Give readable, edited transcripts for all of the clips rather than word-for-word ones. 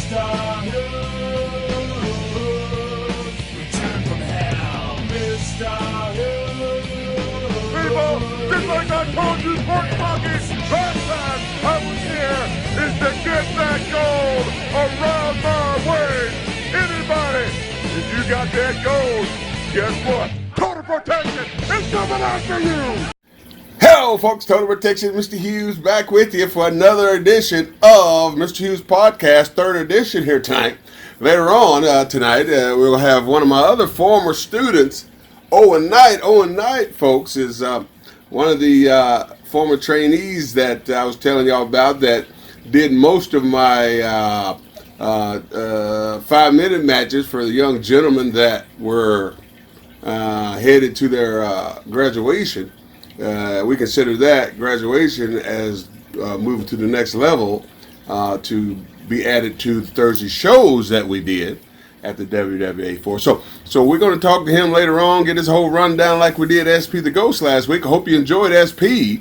MR.Hughes, return from hell. MR.Hughes. People, just like I told you pork buckets last time I was here, is to get that gold around my waist. Anybody, if you got that gold, guess what? Total protection is coming after you. Hello, folks. Total Protection, Mr. Hughes, back with you for another edition of Mr. Hughes Podcast, third edition here tonight. Later on tonight, we'll have one of my other former students, Owen Knight. Owen Knight, folks, is one of the former trainees that I was telling y'all about that did most of my 5-minute matches for the young gentlemen that were headed to their graduation. We consider that graduation as moving to the next level to be added to the Thursday shows that we did at the WWA 4. So we're going to talk to him later on, get his whole rundown like we did SP the Ghost last week. I hope you enjoyed SP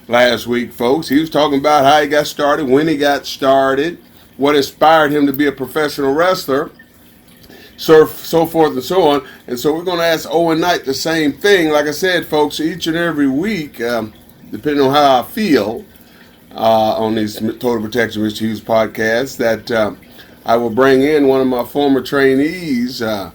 last week, folks. He was talking about how he got started, when he got started, what inspired him to be a professional wrestler, so forth and so on. And so we're going to ask Owen Knight the same thing. Like I said, folks, each and every week, depending on how I feel on these Total Protection Mr. Hughes podcasts, that I will bring in one of my former trainees and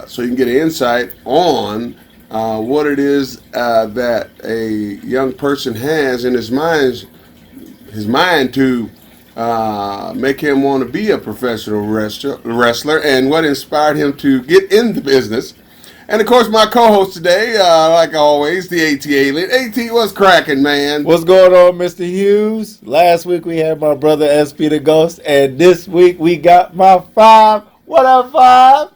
so you can get an insight on what it is that a young person has in his mind to make him want to be a professional wrestler, and what inspired him to get in the business. And of course, my co-host today, like always, the ATLien. AT, what's cracking, man? What's going on, Mr. Hughes? Last week we had my brother SP the Ghost, and this week we got my Five. What up, Five?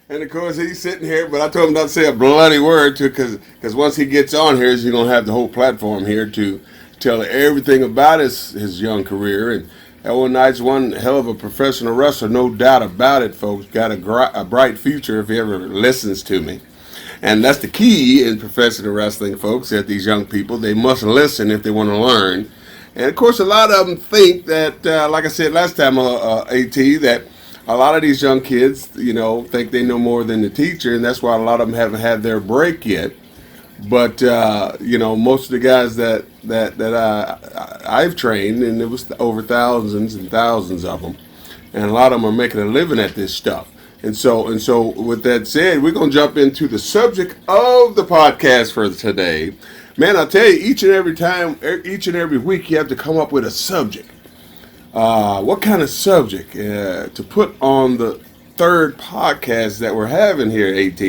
And of course, he's sitting here, but I told him not to say a bloody word, because once he gets on here, he's going to have the whole platform here to tell everything about his young career. And Owen Knight's one hell of a professional wrestler, no doubt about it, folks. Got a bright future if he ever listens to me. And that's the key in professional wrestling, folks, that these young people, they must listen if they want to learn. And of course, a lot of them think that, like I said last time, AT, that a lot of these young kids, think they know more than the teacher, and that's why a lot of them haven't had their break yet. But most of the guys that I've trained, and it was over thousands and thousands of them, and a lot of them are making a living at this stuff. And so with that said, we're gonna jump into the subject of the podcast for today. Man, I tell you, each and every week, you have to come up with a subject. What kind of subject to put on the third podcast that we're having here, AT?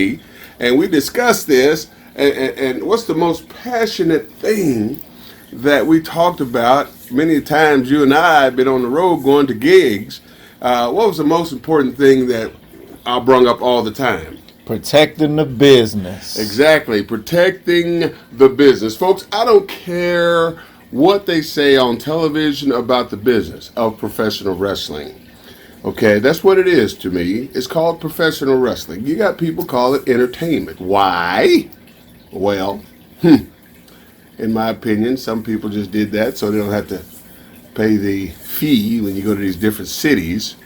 And we discussed this. And what's the most passionate thing that we talked about many times? You and I have been on the road going to gigs. What was the most important thing that I brung up all the time? Protecting the business. Exactly, protecting the business. Folks, I don't care what they say on television about the business of professional wrestling. Okay, that's what it is to me. It's called professional wrestling. You got people call it entertainment. Why? Well, in my opinion, some people just did that so they don't have to pay the fee when you go to these different cities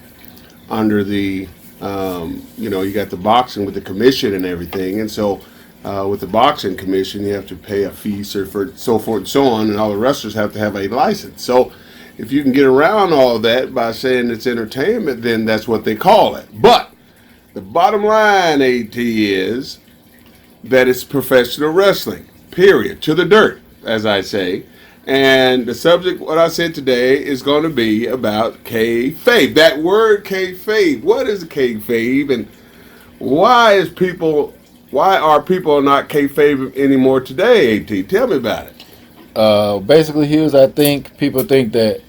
under the, you got the boxing with the commission and everything. And so with the boxing commission, you have to pay a fee, so forth and so on, and all the wrestlers have to have a license. So if you can get around all that by saying it's entertainment, then that's what they call it. But the bottom line, AT, is that it's professional wrestling, period, to the dirt, as I say. And the subject, what I said today, is going to be about Kayfabe. That word Kayfabe. What is Kayfabe, and why are people not Kayfabe anymore today, AT? Tell me about it. Basically, Hughes, I think people think that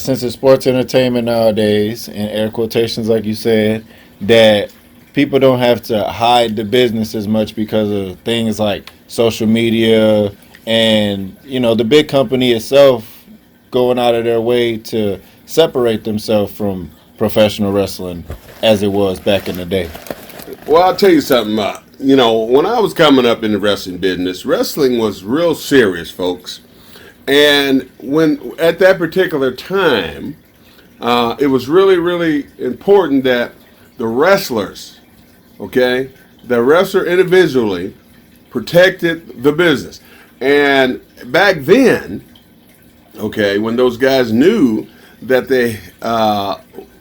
since it's sports entertainment nowadays, in air quotations like you said, that people don't have to hide the business as much because of things like social media and, the big company itself going out of their way to separate themselves from professional wrestling as it was back in the day. Well, I'll tell you something. When I was coming up in the wrestling business, wrestling was real serious, folks. And when at that particular time, it was really, really important that the wrestlers, okay, the wrestler individually protected the business. And back then, okay, when those guys knew that they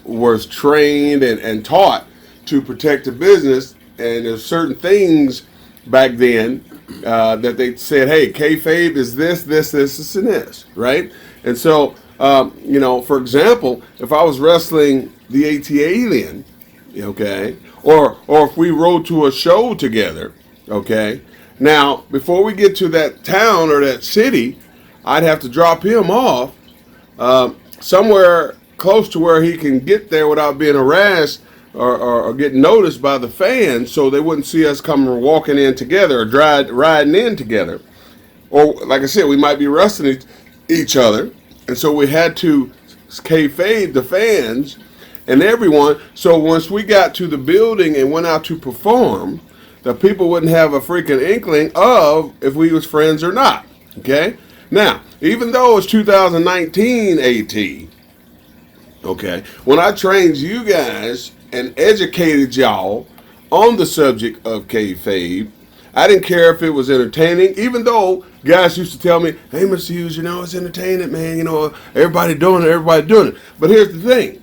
was trained and taught to protect the business, and there's certain things back then that they said, hey, kayfabe is this, and this, right? And so, for example, if I was wrestling the ATLien, okay, or if we rode to a show together, okay, now before we get to that town or that city, I'd have to drop him off somewhere close to where he can get there without being harassed or getting noticed by the fans, so they wouldn't see us coming walking in together or riding in together. Or, like I said, we might be wrestling each other, and so we had to kayfabe the fans and everyone. So once we got to the building and went out to perform, the people wouldn't have a freaking inkling of if we was friends or not. Okay? Now, even though it's 2019 AT, okay, when I trained you guys and educated y'all on the subject of kayfabe, I didn't care if it was entertaining, even though guys used to tell me, hey, Mr. Hughes, it's entertaining, man, everybody doing it. But here's the thing.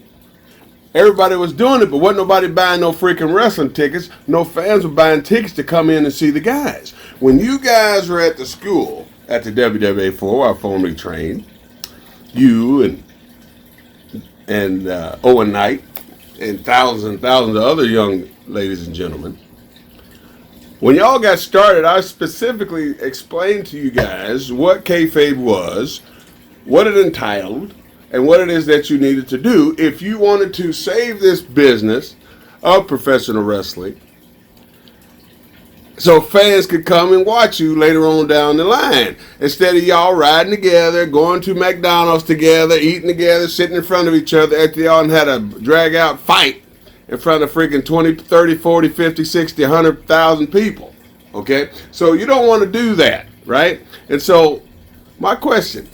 Everybody was doing it, but wasn't nobody buying no freaking wrestling tickets. No fans were buying tickets to come in and see the guys. When you guys were at the school, at the WWA4, where I formerly trained, you and Owen Knight, and thousands of other young ladies and gentlemen. When y'all got started, I specifically explained to you guys what kayfabe was, what it entitled, and what it is that you needed to do if you wanted to save this business of professional wrestling, so fans could come and watch you later on down the line. Instead of y'all riding together, going to McDonald's together, eating together, sitting in front of each other after y'all had a drag-out fight in front of freaking 20, 30, 40, 50, 60, 100,000 people. Okay? So you don't want to do that, right? And so my question,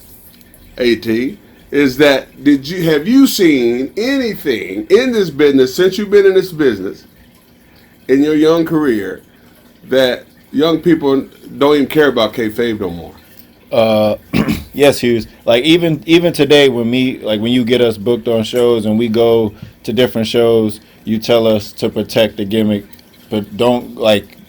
AT, is that have you seen anything in this business since you've been in this business in your young career that young people don't even care about kayfabe no more? Yes, Hughes. Like even today, when you get us booked on shows and we go to different shows, you tell us to protect the gimmick, but don't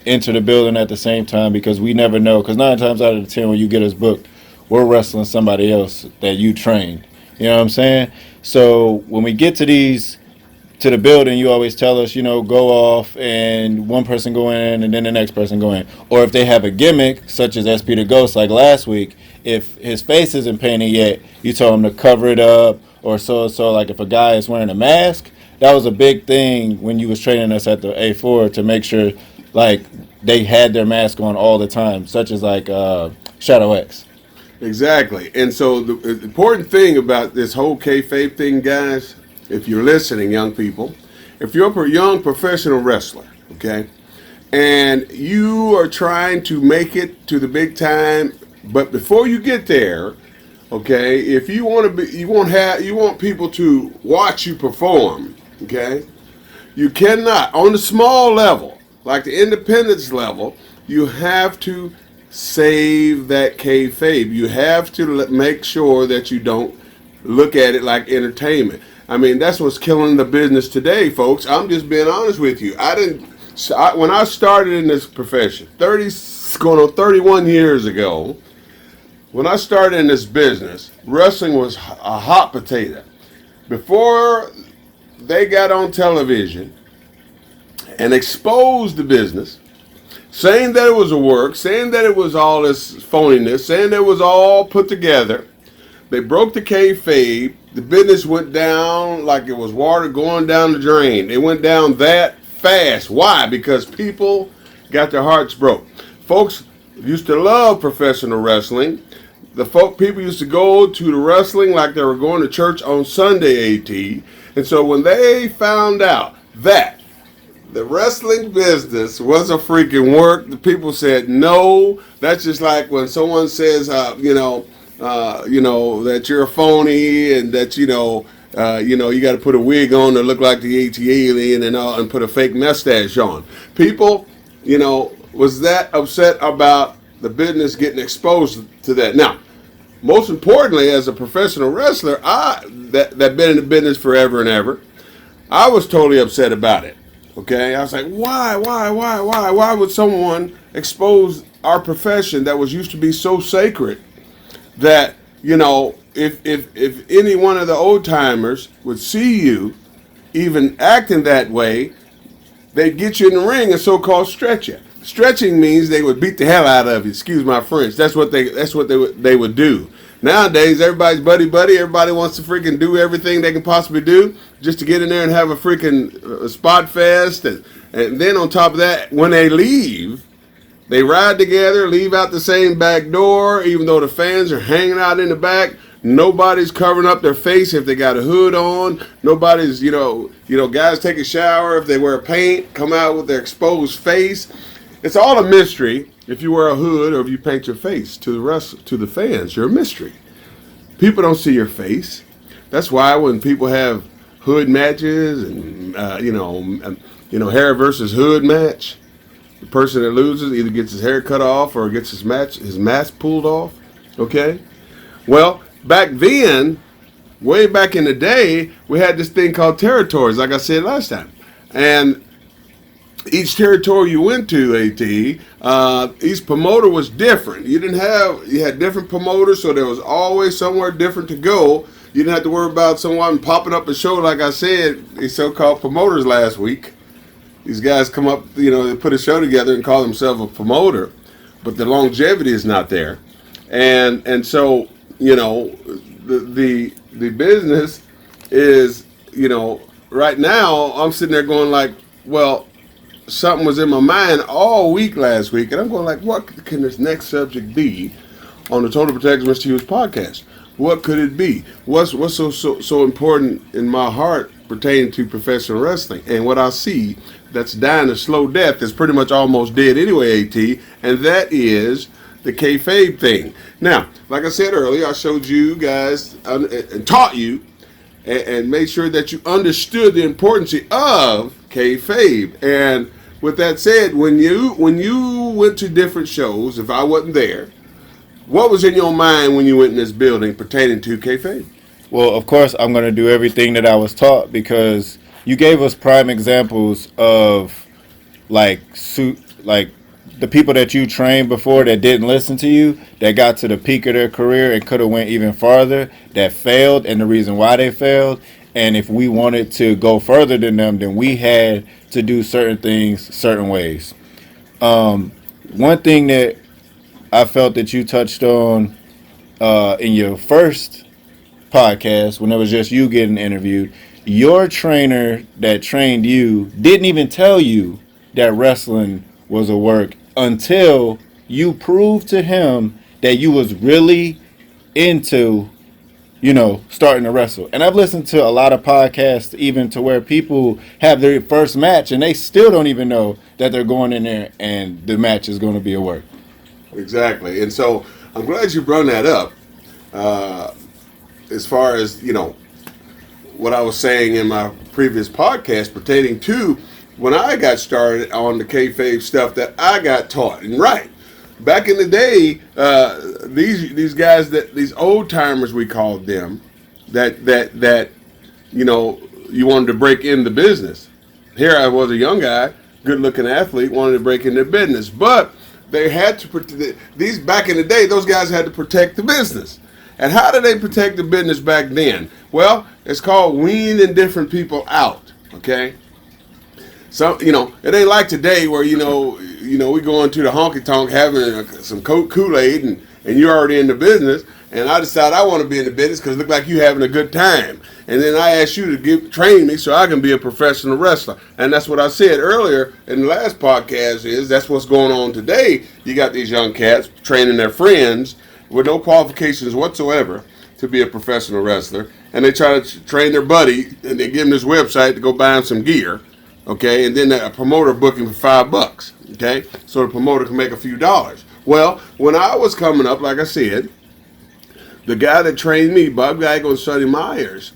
enter the building at the same time, because we never know. Because 9 times out of 10, when you get us booked, we're wrestling somebody else that you trained. You know what I'm saying? So when we get to the building, you always tell us, go off and one person go in and then the next person go in. Or if they have a gimmick, such as SP the Ghost, like last week, if his face isn't painted yet, you tell him to cover it up. Or so like if a guy is wearing a mask, that was a big thing when you was training us at the A4, to make sure they had their mask on all the time, such as Shadow X. Exactly. And so the important thing about this whole kayfabe thing, guys, if you're listening, young people, if you're a young professional wrestler, okay, and you are trying to make it to the big time, but before you get there, okay, if you want people to watch you perform, okay, you cannot, on the small level, like the independence level, you have to save that kayfabe. You have to make sure that you don't look at it like entertainment. I mean, that's what's killing the business today, folks. I'm just being honest with you. When I started in this profession, 31 years ago, when I started in this business, wrestling was a hot potato. Before they got on television and exposed the business, saying that it was a work, saying that it was all this phoniness, saying that it was all put together, they broke the kayfabe. The business went down like it was water going down the drain. It went down that fast. Why? Because people got their hearts broke. Folks used to love professional wrestling. People used to go to the wrestling like they were going to church on Sunday, AT. And so when they found out that the wrestling business was a freaking work, the people said no. That's just like when someone says, that you're a phony and that, You got to put a wig on to look like the ATLien and put a fake mustache on. People, was that upset about the business getting exposed to that? Now, most importantly, as a professional wrestler, that been in the business forever and ever, I was totally upset about it. Okay, I was like, why would someone expose our profession that was used to be so sacred that, if any one of the old timers would see you even acting that way, they'd get you in the ring and so-called stretch you. Stretching means they would beat the hell out of you. Excuse my French. That's what they would do. Nowadays, everybody's buddy. Everybody wants to freaking do everything they can possibly do just to get in there and have a freaking spot fest. And then on top of that, when they leave, they ride together, leave out the same back door, even though the fans are hanging out in the back. Nobody's covering up their face if they got a hood on. Nobody's, guys take a shower if they wear paint, come out with their exposed face. It's all a mystery. If you wear a hood or if you paint your face to the fans, you're a mystery. People don't see your face. That's why when people have hood matches and hair versus hood match, the person that loses either gets his hair cut off or gets his mask pulled off. Okay? Well, back then, way back in the day, we had this thing called territories, like I said last time. And each territory you went to, each promoter was different. You had different promoters, so there was always somewhere different to go. You didn't have to worry about someone popping up a show, like I said, these so-called promoters last week. These guys come up, they put a show together and call themselves a promoter, but the longevity is not there. And so, the business is, right now I'm sitting there going like, well, something was in my mind all week last week, and I'm going like, what can this next subject be on the Total Protection Mr. Hughes podcast? What could it be? What's so important in my heart pertaining to professional wrestling? And what I see that's dying a slow death is pretty much almost dead anyway, AT, and that is the kayfabe thing. Now, like I said earlier, I showed you guys and taught you and made sure that you understood the importance of kayfabe. And with that said, when you went to different shows, if I wasn't there, what was in your mind when you went in this building pertaining to kayfabe? Well, of course, I'm going to do everything that I was taught, because you gave us prime examples of like the people that you trained before that didn't listen to you, that got to the peak of their career and could have went even farther, that failed, and the reason why they failed. And if we wanted to go further than them, then we had to do certain things certain ways. One thing that I felt that you touched on in your first podcast, when it was just you getting interviewed, your trainer that trained you didn't even tell you that wrestling was a work until you proved to him that you was really into starting to wrestle. And I've listened to a lot of podcasts even to where people have their first match and they still don't even know that they're going in there and the match is going to be a work. Exactly. And so I'm glad you brought that up. As far as, what I was saying in my previous podcast pertaining to when I got started on the kayfabe stuff that I got taught. And right, back in the day, these guys, these old timers, we called them, that you wanted to break in the business. Here I was, a young guy, good looking athlete, wanted to break into business, but they had to these back in the day, those guys had to protect the business. And how did they protect the business back then? Well, it's called weaning different people out. Okay. So, it ain't like today where, we go into the honky tonk having some Kool-Aid and you're already in the business. And I decide I want to be in the business because it look like you having a good time. And then I ask you to train me so I can be a professional wrestler. And that's what I said earlier in the last podcast that's what's going on today. You got these young cats training their friends with no qualifications whatsoever to be a professional wrestler. And they try to train their buddy and they give him this website to go buy him some gear. Okay, and then a promoter booking for $5, okay, so the promoter can make a few dollars. Well, when I was coming up, like I said, the guy that trained me, Bob Geico and Sonny Myers,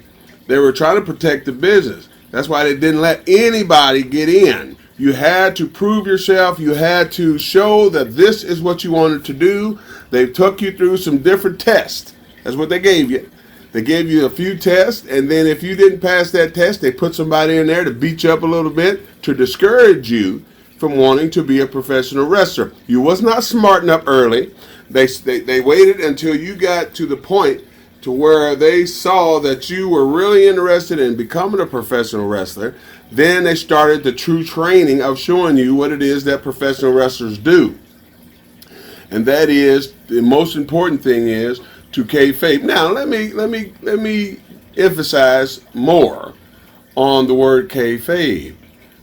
They were trying to protect the business. That's why they didn't let anybody get in. You had to prove yourself. You had to show that this is what you wanted to do. They took you through some different tests. That's what they gave you. They gave you a few tests, and then if you didn't pass that test, they put somebody in there to beat you up a little bit to discourage you from wanting to be a professional wrestler. You was not smarting up early. They waited until you got to the point to where they saw that you were really interested in becoming a professional wrestler. Then they started the true training of showing you what it is that professional wrestlers do. And that is, the most important thing is to kayfabe. Now, let me emphasize more on the word kayfabe.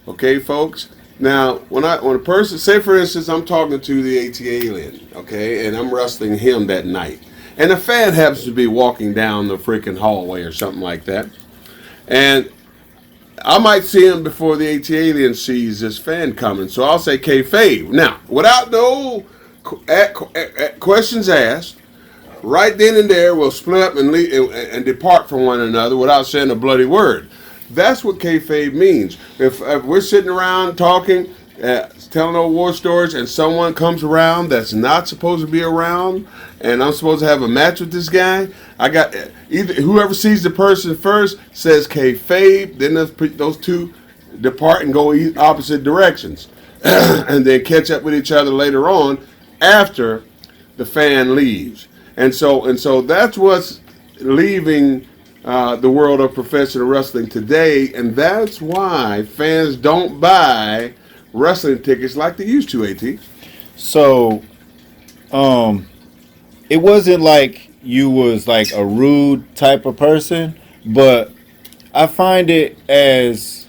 Okay, folks? Now, when a person, say for instance, I'm talking to the ATLien, okay, and I'm wrestling him that night, and a fan happens to be walking down the freaking hallway or something like that, and I might see him before the ATLien sees this fan coming, so I'll say kayfabe. Now, without no questions asked, right then and there, we'll split up and leave and depart from one another without saying a bloody word. That's what kayfabe means. If we're sitting around talking, telling old war stories, and someone comes around that's not supposed to be around, and I'm supposed to have a match with this guy, I got either whoever sees the person first says kayfabe, then those two depart and go opposite directions, and then catch up with each other later on after the fan leaves. And so that's what's leaving the world of professional wrestling today, and that's why fans don't buy wrestling tickets like they used to, AT. So, it wasn't like you was like a rude type of person, but I find it as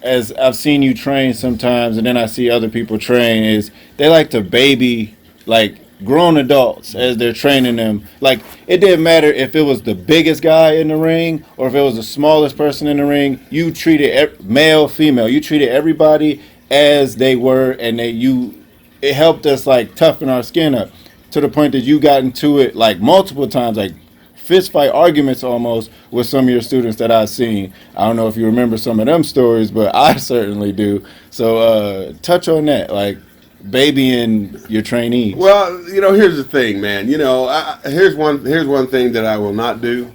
I've seen you train sometimes, and then I see other people train, is they like to baby like grown adults as they're training them. Like, it didn't matter if it was the biggest guy in the ring or if it was the smallest person in the ring. You treated male, female. You treated everybody as they were, and it helped us like toughen our skin up to the point that you got into it like multiple times, like fist fight arguments almost with some of your students that I've seen. I don't know if you remember some of them stories, but I certainly do. So touch on that, like babying your trainees. Well, here's the thing, man. Here's one thing that I will not do,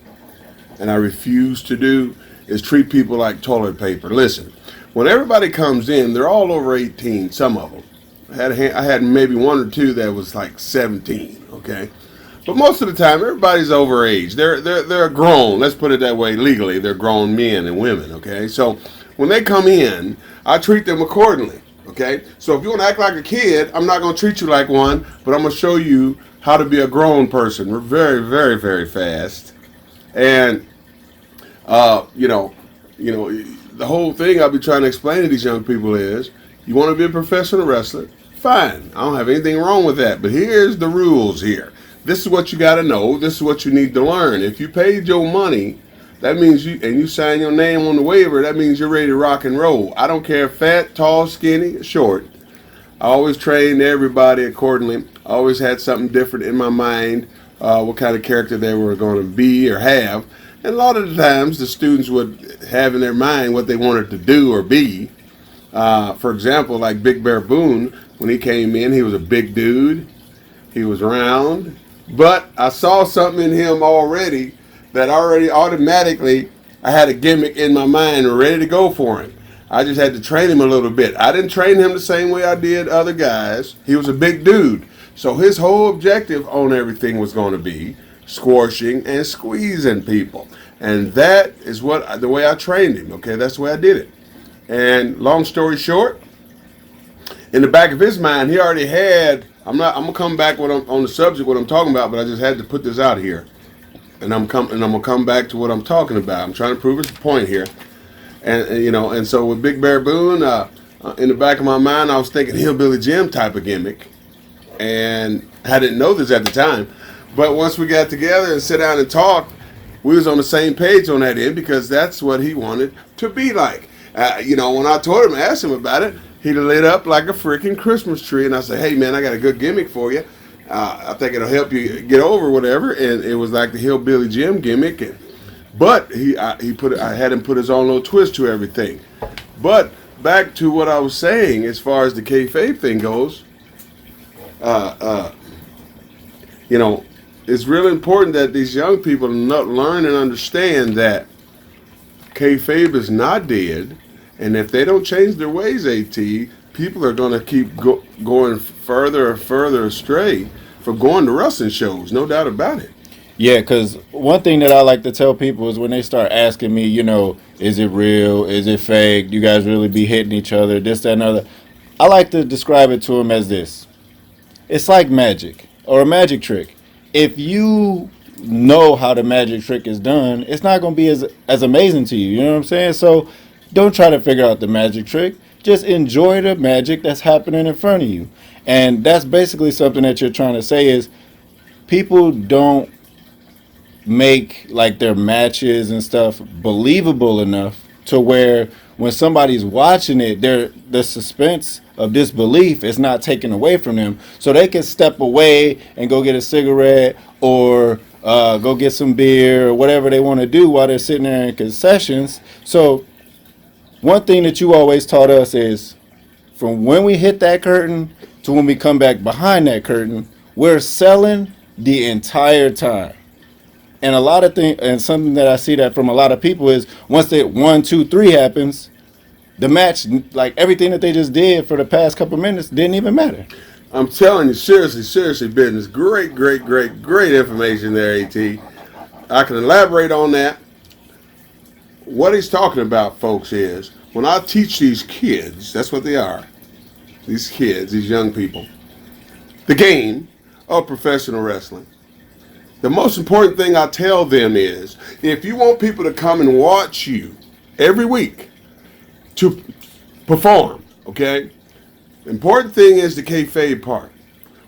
and I refuse to do, is treat people like toilet paper. Listen, when everybody comes in, they're all over 18. Some of them. I had maybe one or two that was like 17. Okay, but most of the time, everybody's over age. They're grown. Let's put it that way. Legally, they're grown men and women. Okay, so when they come in, I treat them accordingly. Okay, so if you want to act like a kid, I'm not going to treat you like one, but I'm going to show you how to be a grown person. We're very, very, very fast. And, the whole thing I'll be trying to explain to these young people is, you want to be a professional wrestler? Fine. I don't have anything wrong with that. But here's the rules here. This is what you got to know. This is what you need to learn. If you paid your money, that means you sign your name on the waiver, that means you're ready to rock and roll. I don't care, fat, tall, skinny, short. I always trained everybody accordingly. I always had something different in my mind, what kind of character they were going to be or have. And a lot of the times, the students would have in their mind what they wanted to do or be. For example, like Big Bear Boone, when he came in, he was a big dude. He was round. But I saw something in him already that already automatically I had a gimmick in my mind ready to go for him. I just had to train him a little bit. I didn't train him the same way I did other guys. He was a big dude. So his whole objective on everything was going to be squashing and squeezing people. And that is the way I trained him. Okay, that's the way I did it. And long story short, in the back of his mind, he already had, I'm going to come back on the subject, what I'm talking about, but I just had to put this out here. And I'm gonna come back to what I'm talking about. I'm trying to prove his point here, and so with Big Bear Boone, in the back of my mind, I was thinking Hillbilly Jim type of gimmick, and I didn't know this at the time. But once we got together and sit down and talk, we was on the same page on that end because that's what he wanted to be like. When I told him, asked him about it, he lit up like a freaking Christmas tree, and I said, "Hey man, I got a good gimmick for you. I think it'll help you get over whatever." And it was like the Hillbilly Jim gimmick. And But I had him put his own little twist to everything. But back to what I was saying, as far as the kayfabe thing goes, you know, it's really important that these young people learn and understand that kayfabe is not dead, and if they don't change their ways, people are going to keep going further and further astray for going to wrestling shows, no doubt about it. Yeah, because one thing that I like to tell people is when they start asking me, is it real? Is it fake? Do you guys really be hitting each other? This, that, and other. I like to describe it to them as this. It's like magic or a magic trick. If you know how the magic trick is done, it's not going to be as amazing to you. You know what I'm saying? So don't try to figure out the magic trick. Just enjoy the magic that's happening in front of you. And that's basically something that you're trying to say is people don't make like their matches and stuff believable enough to where when somebody's watching it, the suspense of disbelief is not taken away from them, so they can step away and go get a cigarette or go get some beer or whatever they want to do while they're sitting there in concessions. So one thing that you always taught us is from when we hit that curtain to when we come back behind that curtain, we're selling the entire time. And a lot of things, and something that I see that from a lot of people is once they 1, 2, 3 happens, the match, like everything that they just did for the past couple minutes, didn't even matter. I'm telling you, seriously, business. Great information there, AT. I can elaborate on that. What he's talking about, folks, is when I teach these kids, that's what they are, these kids, these young people, the game of professional wrestling. The most important thing I tell them is, if you want people to come and watch you every week to perform, okay? The important thing is the kayfabe part.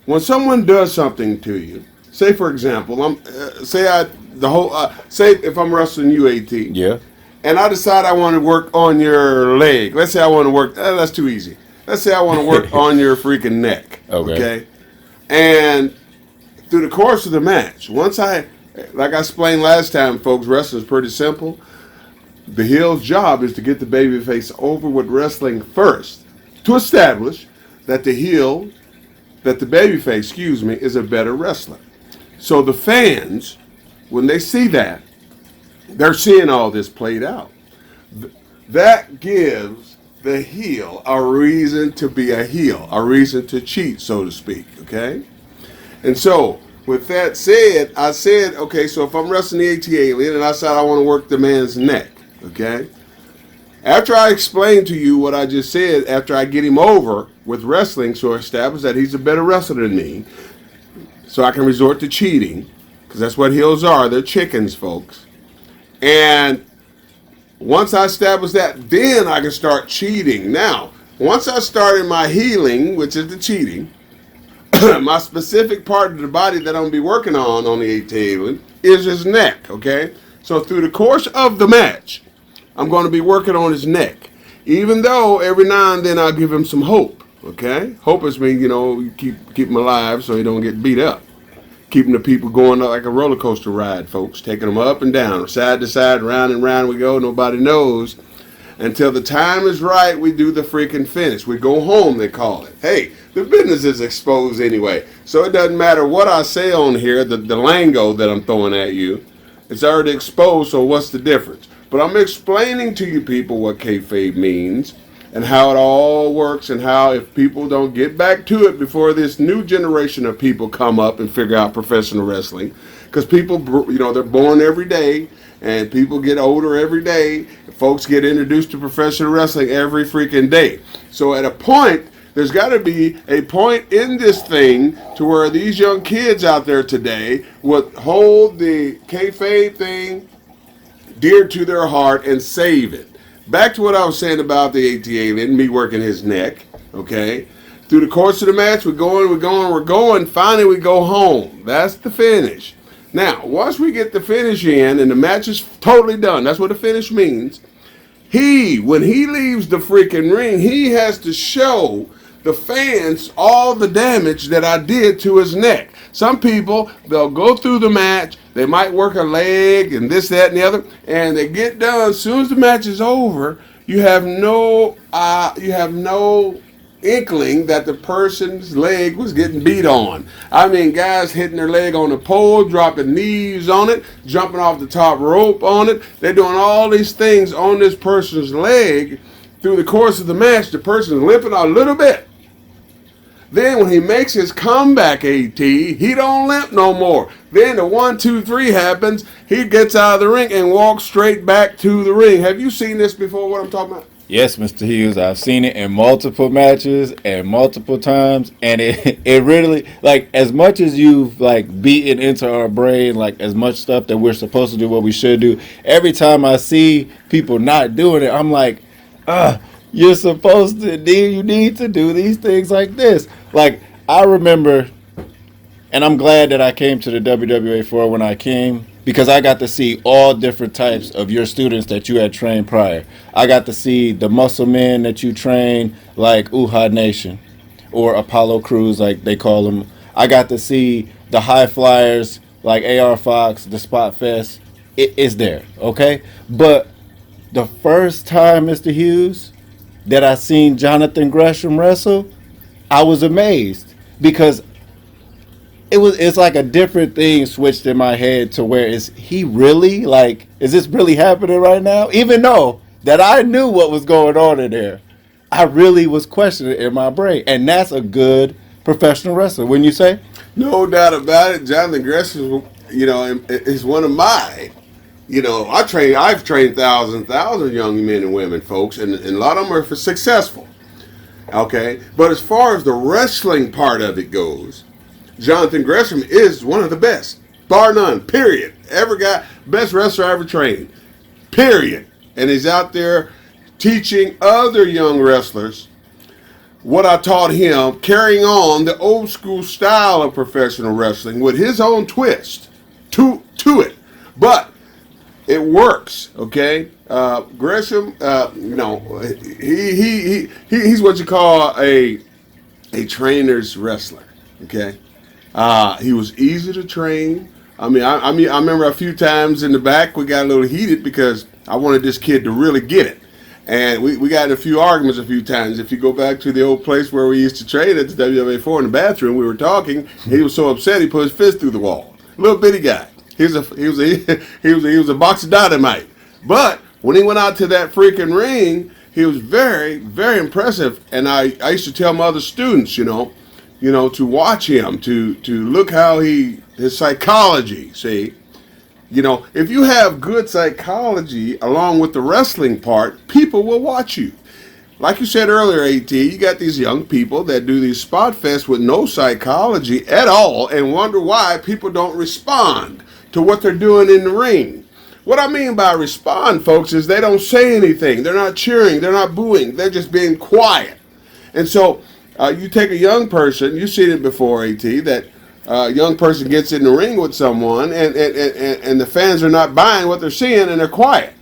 When someone does something to you, say for example, say if I'm wrestling you, AT, Yeah. and I decide I want to work on your leg. Let's say I want to work. That's too easy. Let's say I want to work on your freaking neck. Okay. And through the course of the match, like I explained last time, folks, wrestling is pretty simple. The heel's job is to get the babyface over with wrestling first to establish that the babyface, is a better wrestler. So the fans, when they see that, they're seeing all this played out. That gives the heel a reason to be a heel, a reason to cheat, so to speak, okay? And so, with that said, I said, okay, so if I'm wrestling the ATLien and I said I want to work the man's neck, okay? After I explain to you what I just said, after I get him over with wrestling, so establish that he's a better wrestler than me, so I can resort to cheating, because that's what heels are. They're chickens, folks. And once I establish that, then I can start cheating. Now, once I started my healing, which is the cheating, my specific part of the body that I'm going to be working on the ATLien is his neck, okay? So through the course of the match, I'm going to be working on his neck. Even though every now and then I'll give him some hope, okay? Hope is mean, keep him alive so he don't get beat up. Keeping the people going like a roller coaster ride, folks. Taking them up and down, side to side, round and round we go. Nobody knows. Until the time is right, we do the freaking finish. We go home, they call it. Hey, the business is exposed anyway. So it doesn't matter what I say on here, the lingo that I'm throwing at you. It's already exposed, so what's the difference? But I'm explaining to you people what kayfabe means and how it all works and how if people don't get back to it before this new generation of people come up and figure out professional wrestling. Because people, they're born every day and people get older every day. Folks get introduced to professional wrestling every freaking day. So at a point, there's got to be a point in this thing to where these young kids out there today would hold the kayfabe thing dear to their heart and save it. Back to what I was saying about the ATLien, me working his neck, okay? Through the course of the match, we're going. Finally, we go home. That's the finish. Now, once we get the finish in and the match is totally done, that's what the finish means. When he leaves the freaking ring, he has to show the fans all the damage that I did to his neck. Some people, they'll go through the match, they might work a leg and this, that, and the other, and they get done. As soon as the match is over, you have no inkling that the person's leg was getting beat on. I mean, guys hitting their leg on the pole, dropping knees on it, jumping off the top rope on it. They're doing all these things on this person's leg. Through the course of the match, the person's limping a little bit. Then when he makes his comeback, AT, he don't limp no more. Then the 1, 2, 3 happens. He gets out of the ring and walks straight back to the ring. Have you seen this before, what I'm talking about? Yes, Mr. Hughes, I've seen it in multiple matches and multiple times, and it really, like, as much as you've, like, beaten into our brain, like, as much stuff that we're supposed to do, what we should do, every time I see people not doing it, I'm like, you're supposed to, you need to do these things like this. Like, I remember, and I'm glad that I came to the WWA for when I came, because I got to see all different types of your students that you had trained prior. I got to see the muscle men that you trained, like Uha Nation or Apollo Crews, like they call them. I got to see the high flyers, like AR Fox, the Spot Fest. It is there, okay? But the first time, Mr. Hughes, that I seen Jonathan Gresham wrestle, I was amazed because it's like a different thing switched in my head to where is this really happening right now? Even though that I knew what was going on in there, I really was questioning it in my brain. And that's a good professional wrestler, wouldn't you say? No doubt about it. Jonathan Gresham, is one of mine. I've trained thousands young men and women, folks, and a lot of them are successful. Okay? But as far as the wrestling part of it goes, Jonathan Gresham is one of the best, bar none, period. Best wrestler I ever trained, period. And he's out there teaching other young wrestlers what I taught him, carrying on the old school style of professional wrestling with his own twist to it. But it works, okay? Gresham, he's what you call a trainer's wrestler, okay? He was easy to train. I remember a few times in the back we got a little heated because I wanted this kid to really get it. And we got in a few arguments a few times. If you go back to the old place where we used to train at the WWA4 in the bathroom, we were talking. He was so upset he put his fist through the wall. Little bitty guy. He was a box of dynamite. But when he went out to that freaking ring, he was very, very impressive. And I used to tell my other students, to watch him, to look how his psychology, see. If you have good psychology along with the wrestling part, people will watch you. Like you said earlier, AT, you got these young people that do these spot fests with no psychology at all and wonder why people don't respond to what they're doing in the ring. What I mean by respond, folks, is they don't say anything. They're not cheering. They're not booing. They're just being quiet. And so you take a young person, you've seen it before, AT, that a young person gets in the ring with someone and the fans are not buying what they're seeing and they're quiet.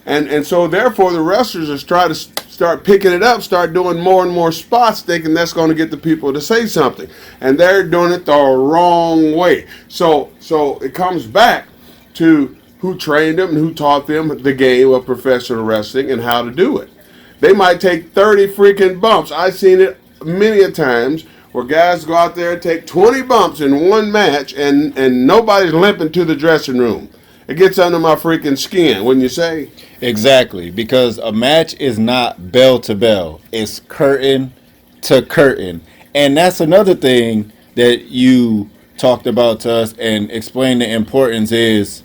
And so therefore the wrestlers are trying to start picking it up, start doing more and more spots, thinking that's going to get the people to say something. And they're doing it the wrong way. So it comes back to who trained them and who taught them the game of professional wrestling and how to do it. They might take 30 freaking bumps. I've seen it many a times where guys go out there and take 20 bumps in one match and nobody's limping to the dressing room. It gets under my freaking skin, wouldn't you say? Exactly, because a match is not bell to bell. It's curtain to curtain. And that's another thing that you talked about to us and explained the importance is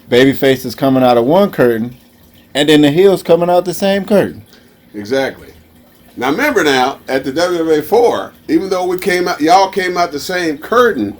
babyface is coming out of one curtain and then the heel's coming out the same curtain. Exactly. Now remember now, at the WWA4, even though y'all came out the same curtain,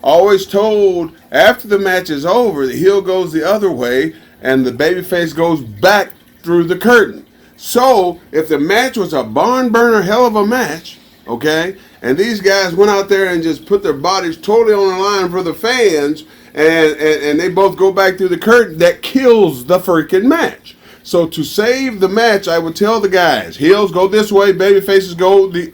always told after the match is over, the heel goes the other way and the babyface goes back through the curtain. So if the match was a barn burner hell of a match, okay, and these guys went out there and just put their bodies totally on the line for the fans and they both go back through the curtain, that kills the freaking match. So to save the match, I would tell the guys, heels go this way, baby faces go the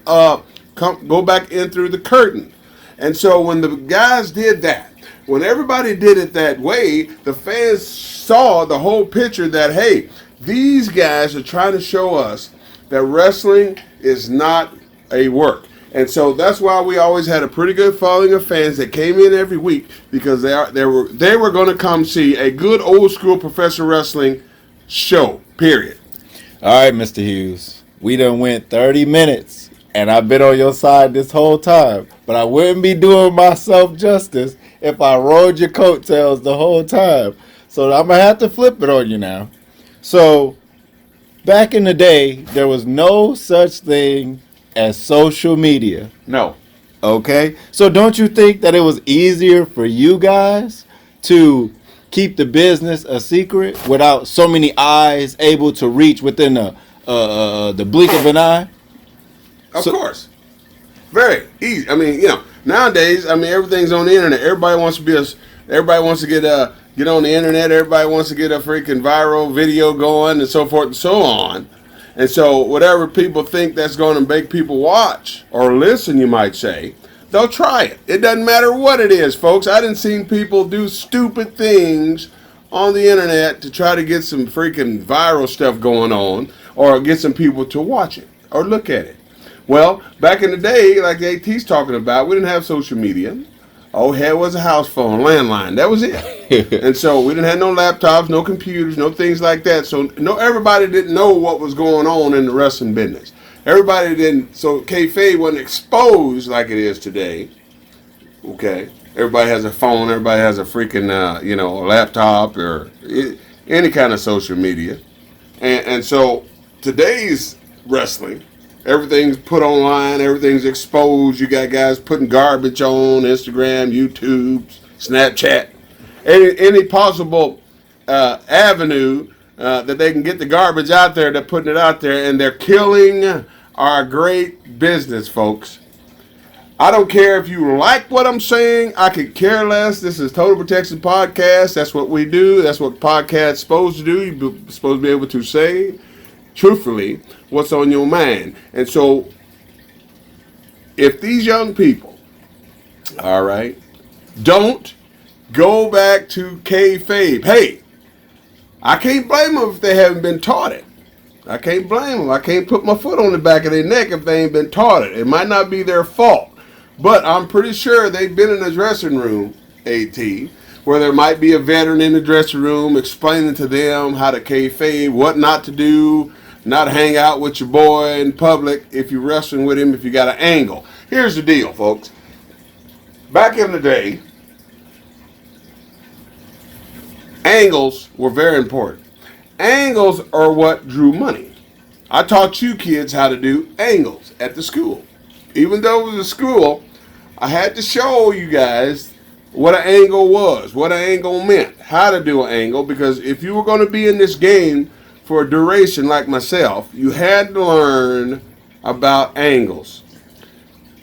go back in through the curtain. And so when the guys did that, when everybody did it that way, the fans saw the whole picture that, hey, these guys are trying to show us that wrestling is not a work. And so that's why we always had a pretty good following of fans that came in every week, because they were going to come see a good old school professional wrestling show, period. All right, Mr. Hughes. We done went 30 minutes, and I've been on your side this whole time. But I wouldn't be doing myself justice if I rode your coattails the whole time. So I'm going to have to flip it on you now. So back in the day, there was no such thing as social media. No. Okay? So don't you think that it was easier for you guys to keep the business a secret without so many eyes able to reach within the blink of an eye? Of course. Very easy. I mean, nowadays, everything's on the internet. Everybody wants to get on the internet. Everybody wants to get a freaking viral video going and so forth and so on. And so whatever people think that's going to make people watch or listen, you might say, they'll try it. It doesn't matter what it is, folks. I done seen people do stupid things on the internet to try to get some freaking viral stuff going on or get some people to watch it or look at it. Well, back in the day, like the AT's talking about, we didn't have social media. All we had was a house phone, landline. That was it. And so we didn't have no laptops, no computers, no things like that. So everybody didn't know what was going on in the wrestling business. Everybody didn't. So Kayfabe wasn't exposed like it is today. Okay, everybody has a phone. Everybody has a freaking a laptop or any kind of social media. And so today's wrestling, everything's put online, everything's exposed. You got guys putting garbage on Instagram, YouTube, Snapchat, any possible avenue that they can get the garbage out there. They're putting it out there, and they're killing our great business, folks. I don't care if you like what I'm saying. I could care less. This is Total Protection Podcast. That's what we do. That's what podcast's supposed to do. You're supposed to be able to say truthfully what's on your mind. And so if these young people, all right, don't go back to kayfabe, hey, I can't blame them if they haven't been taught it. I can't blame them. I can't put my foot on the back of their neck if they ain't been taught it. It might not be their fault, but I'm pretty sure they've been in a dressing room, AT, where there might be a veteran in the dressing room explaining to them how to kayfabe, what not to do, not hang out with your boy in public if you're wrestling with him, if you got an angle. Here's the deal, folks. Back in the day, angles were very important. Angles are what drew money. I taught you kids how to do angles at the school. Even though it was a school, I had to show you guys what an angle was, what an angle meant, how to do an angle, because if you were going to be in this game for a duration like myself, you had to learn about angles.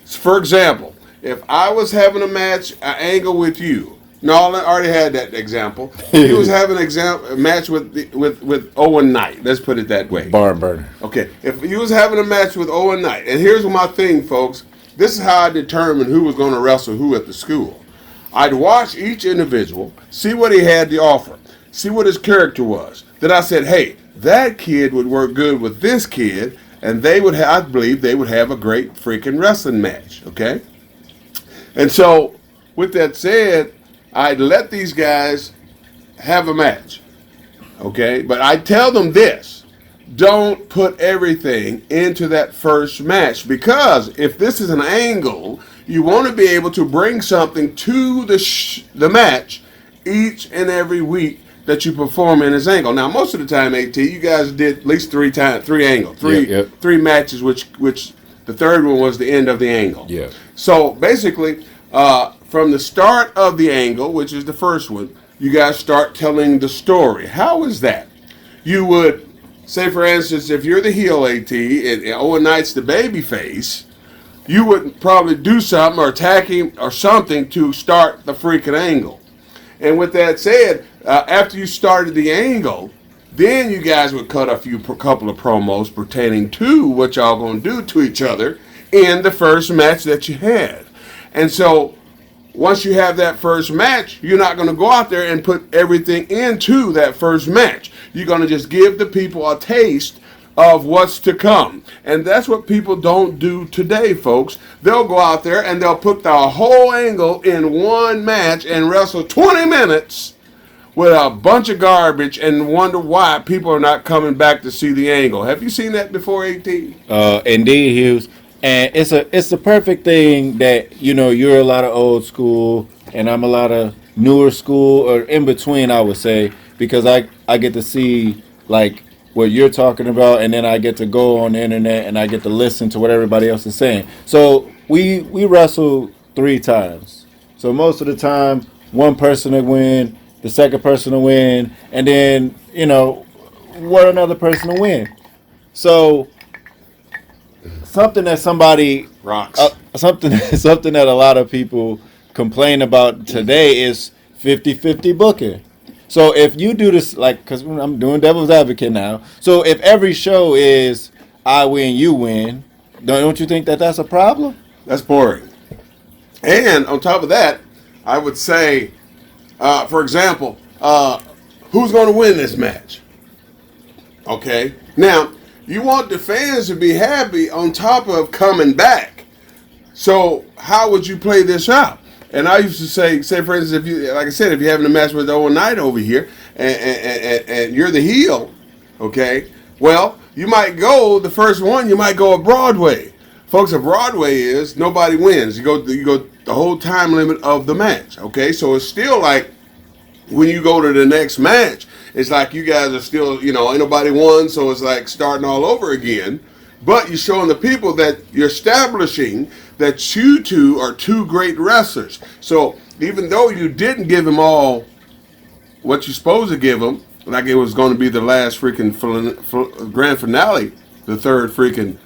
For example, if I was having a match, an angle with you. No, I already had that example. He was having a match with Owen Knight. Let's put it that way. Barn burner. Okay, if you was having a match with Owen Knight, and here's my thing, folks. This is how I determined who was going to wrestle who at the school. I'd watch each individual, see what he had to offer, see what his character was. Then I said, hey, that kid would work good with this kid, and they would have, I believe they would have a great freaking wrestling match, okay? And so, with that said, I'd let these guys have a match, okay? But I tell them this, don't put everything into that first match, because if this is an angle, you want to be able to bring something to the match each and every week that you perform in this angle. Now, most of the time, AT, you guys did at least three angles, three matches, which the third one was the end of the angle. Yeah. So basically, from the start of the angle, which is the first one, you guys start telling the story. How is that? You would say, for instance, if you're the heel AT and Owen Knight's the baby face, you would probably do something or attack him or something to start the freaking angle. And with that said, after you started the angle, then you guys would cut a couple of promos pertaining to what y'all gonna do to each other in the first match that you had. And so once you have that first match, you're not going to go out there and put everything into that first match. You're going to just give the people a taste of what's to come. And that's what people don't do today, folks. They'll go out there and they'll put the whole angle in one match and wrestle 20 minutes with a bunch of garbage and wonder why people are not coming back to see the angle. Have you seen that before, AT? Indeed, Hughes. And it's the perfect thing that, you're a lot of old school and I'm a lot of newer school, or in between, I would say, because I get to see like what you're talking about, and then I get to go on the internet and I get to listen to what everybody else is saying. So we wrestle 3 times. So most of the time, one person will win, the second person will win, and then, what another person will win. So something that somebody Rocks. something that a lot of people complain about today is 50-50 booking. So if you do this, because I'm doing devil's advocate now, so if every show is I win, you win, don't you think that that's a problem? That's boring. And on top of that, I would say, for example, who's going to win this match? Okay. Now, you want the fans to be happy on top of coming back. So how would you play this out? And I used to say for instance, if you, like I said, if you're having a match with Owen Knight over here and you're the heel, okay, well, you might go the first one, you might go a Broadway. Folks, a Broadway is nobody wins. You go the whole time limit of the match, okay? So it's still like when you go to the next match, it's like you guys are still, ain't nobody won, so it's like starting all over again. But you're showing the people that you're establishing that you two are 2 great wrestlers. So even though you didn't give them all what you're supposed to give them, like it was going to be the last freaking grand finale, the third freaking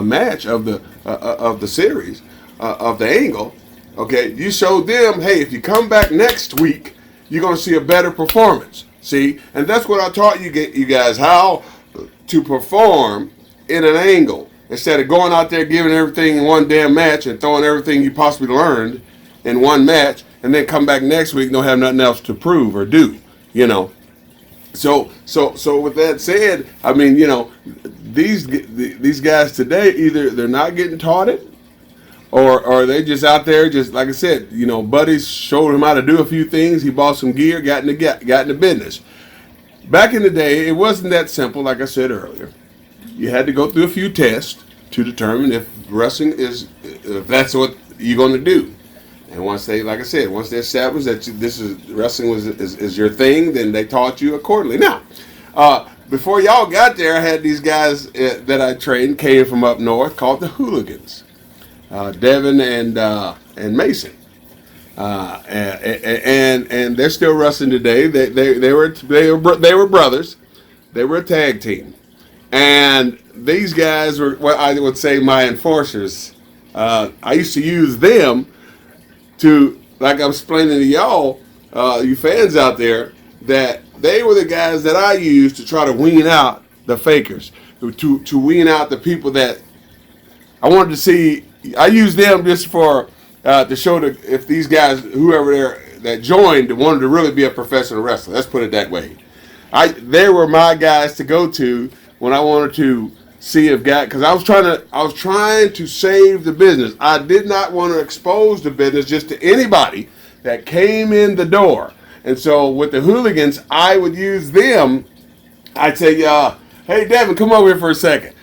match of the series, of the angle, okay, you showed them, hey, if you come back next week, you're going to see a better performance. See? And that's what I taught you guys, how to perform in an angle, instead of going out there giving everything in one damn match and throwing everything you possibly learned in one match and then come back next week and don't have nothing else to prove or do, So with that said, I mean, these guys today, either they're not getting taught it, or they just out there, just like I said, buddies showed him how to do a few things. He bought some gear, got in the business. Back in the day, it wasn't that simple, like I said earlier. You had to go through a few tests to determine if wrestling if that's what you're going to do. And once they, like I said, once they established that this is wrestling is your thing, then they taught you accordingly. Now, before y'all got there, I had these guys that I trained, came from up north, called the Hooligans, Devin and Mason, and they're still wrestling today. They were brothers. They were a tag team. And these guys were what I would say my enforcers. I used to use them to, like I'm explaining to y'all, you fans out there, that they were the guys that I used to try to wean out the fakers, to wean out the people that I wanted to see. I used them just for to show if these guys, whoever that joined, wanted to really be a professional wrestler. Let's put it that way. They were my guys to go to when I wanted to see if because I was trying to save the business. I did not want to expose the business just to anybody that came in the door. And so with the Hooligans, I would use them. I'd say, hey, Devin, come over here for a second.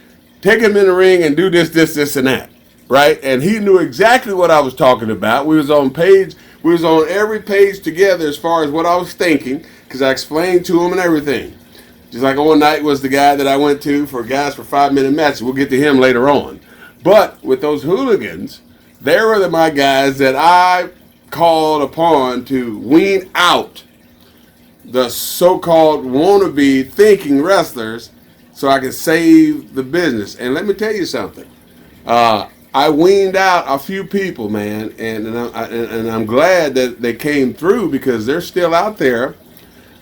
Take him in the ring and do this, and that. Right? And he knew exactly what I was talking about. We was on every page together as far as what I was thinking, because I explained to him and everything. Just like Owen Knight was the guy that I went to for guys for 5-minute matches. We'll get to him later on. But with those Hooligans, they were my guys that I called upon to wean out the so-called wannabe thinking wrestlers so I could save the business. And let me tell you something. I weaned out a few people, man, and I'm glad that they came through, because they're still out there.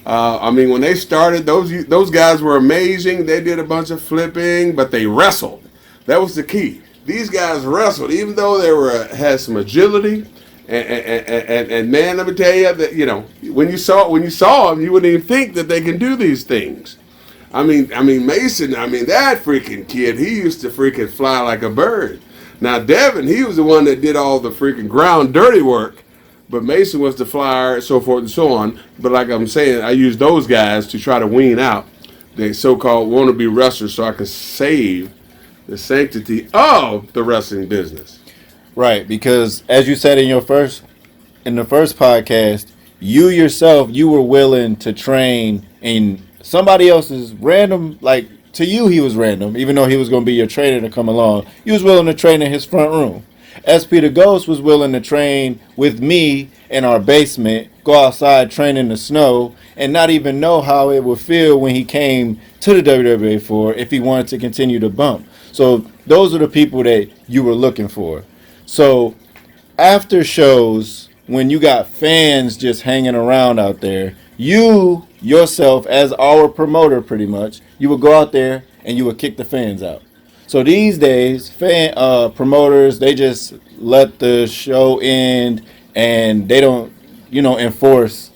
I mean, when they started, those guys were amazing. They did a bunch of flipping, but they wrestled. That was the key. these guys wrestled, even though they had some agility. And man, let me tell you that when you saw them, you wouldn't even think that they can do these things. I mean Mason. I mean that freaking kid. He used to freaking fly like a bird. Now Devin, he was the one that did all the freaking ground dirty work, but Mason was the flyer, so forth and so on. But like I'm saying, I use those guys to try to wean out the so-called wannabe wrestlers, so I can save the sanctity of the wrestling business. Right, because as you said in the first podcast, you yourself, you were willing to train in somebody else's random, like to you he was random, even though he was going to be your trainer to come along. You was willing to train in his front room. SP the Ghost was willing to train with me in our basement, go outside, train in the snow, and not even know how it would feel when he came to the WWA for if he wanted to continue to bump. So those are the people that you were looking for. So after shows, when you got fans just hanging around out there, you yourself as our promoter pretty much, you would go out there and you would kick the fans out. So these days, promoters, they just let the show end and they don't, enforce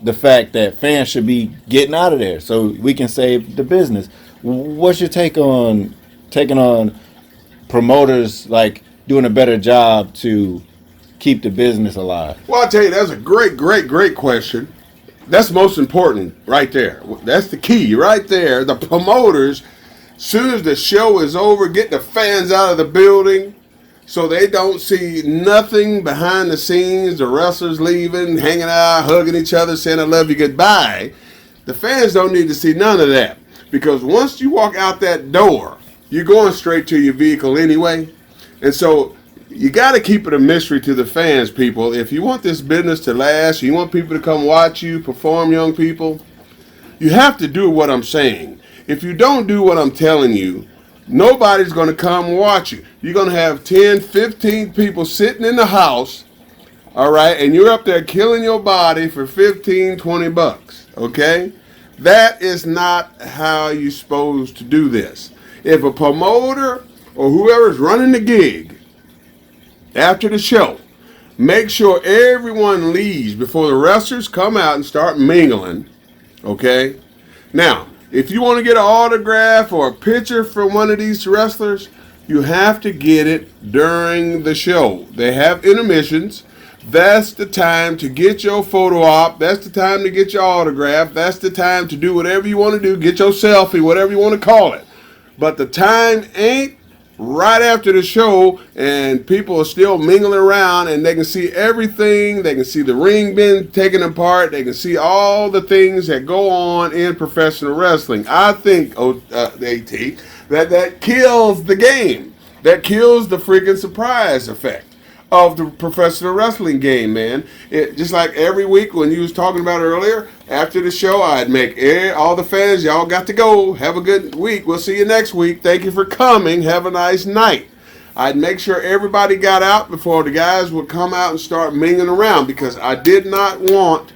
the fact that fans should be getting out of there so we can save the business. What's your take on taking on promoters like doing a better job to keep the business alive? Well, I'll tell you, that's a great question. That's most important right there. That's the key right there. The promoters, as soon as the show is over, get the fans out of the building so they don't see nothing behind the scenes, the wrestlers leaving, hanging out, hugging each other, saying I love you goodbye. The fans don't need to see none of that, because once you walk out that door, you're going straight to your vehicle anyway. And so you got to keep it a mystery to the fans, people. If you want this business to last, you want people to come watch you perform, young people, you have to do what I'm saying. If you don't do what I'm telling you, nobody's going to come watch you. You're going to have 10, 15 people sitting in the house, all right, and you're up there killing your body for 15, 20 bucks, okay? That is not how you're supposed to do this. If a promoter or whoever's running the gig after the show, make sure everyone leaves before the wrestlers come out and start mingling, okay? Now, if you want to get an autograph or a picture from one of these wrestlers, you have to get it during the show. They have intermissions. That's the time to get your photo op. That's the time to get your autograph. That's the time to do whatever you want to do. Get your selfie, whatever you want to call it. But the time ain't right after the show, and people are still mingling around, and they can see everything. They can see the ring being taken apart. They can see all the things that go on in professional wrestling. I think, AT, that kills the game. That kills the freaking surprise effect of the professional wrestling game, man. It just like every week when you was talking about earlier, after the show, I'd make all the fans, y'all got to go. Have a good week. We'll see you next week. Thank you for coming. Have a nice night. I'd make sure everybody got out before the guys would come out and start mingling around, because I did not want